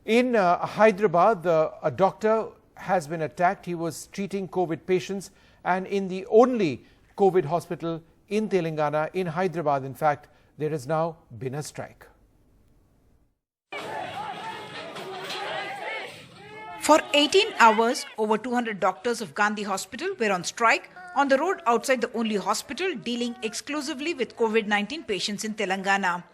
In Hyderabad, a doctor has been attacked. He was treating COVID patients, and in the only COVID hospital in Telangana, in Hyderabad, in fact, there has now been a strike. For 18 hours, over 200 doctors of Gandhi Hospital were on strike on the road outside the only hospital dealing exclusively with COVID-19 patients in Telangana.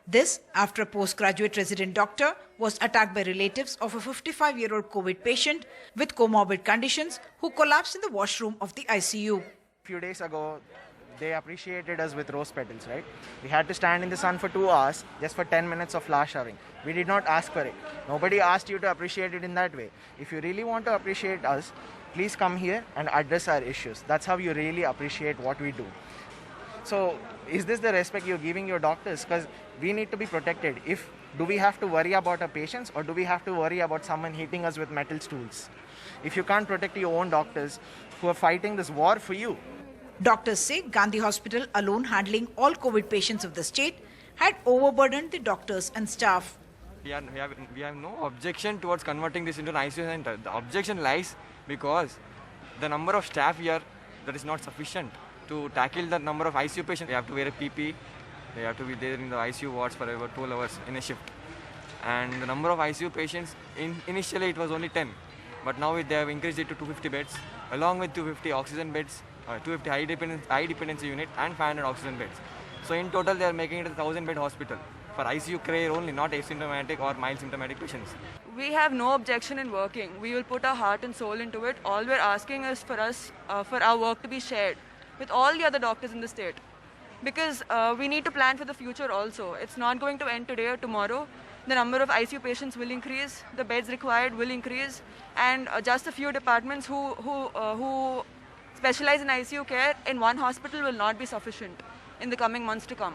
This after a postgraduate resident doctor was attacked by relatives of a 55-year-old COVID patient with comorbid conditions who collapsed in the washroom of the ICU. A few days ago, they appreciated us with rose petals, right? We had to stand in the sun for 2 hours just for 10 minutes of flower showering. We did not ask for it. Nobody asked you to appreciate it in that way. If you really want to appreciate us, please come here and address our issues. That's how you really appreciate what we do. So, is this the respect you're giving your doctors? Because we need to be protected. Do we have to worry about our patients, or do we have to worry about someone hitting us with metal stools? If you can't protect your own doctors who are fighting this war for you. Doctors say Gandhi Hospital, alone handling all COVID patients of the state, had overburdened the doctors and staff. We have no objection towards converting this into an ICU center. The objection lies because the number of staff here, that is not sufficient to tackle the number of ICU patients. They have to wear a PP. They have to be there in the ICU wards for about 12 hours in a shift. And the number of ICU patients, initially it was only 10. But now they have increased it to 250 beds, along with 250 oxygen beds, 250 high dependency unit and 500 oxygen beds. So in total they are making it a 1000-bed hospital for ICU care only, not asymptomatic or mild symptomatic patients. We have no objection in working. We will put our heart and soul into it. All we're asking is for our work to be shared with all the other doctors in the state. Because we need to plan for the future also. It's not going to end today or tomorrow. The number of ICU patients will increase, the beds required will increase, and just a few departments who specialize in ICU care in one hospital will not be sufficient in the coming months to come.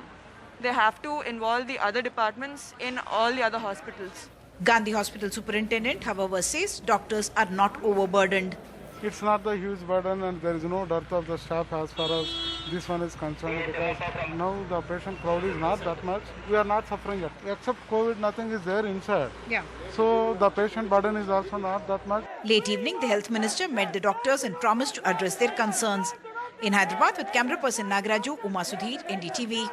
They have to involve the other departments in all the other hospitals. Gandhi Hospital Superintendent, however, says doctors are not overburdened. It's not the huge burden, and there is no dearth of the staff as far as this one is concerned, because now the patient crowd is not that much. We are not suffering it. Except COVID, nothing is there inside. Yeah. So the patient burden is also not that much. Late evening, the health minister met the doctors and promised to address their concerns. In Hyderabad, with camera person Nagaraju, Uma Sudhir, NDTV.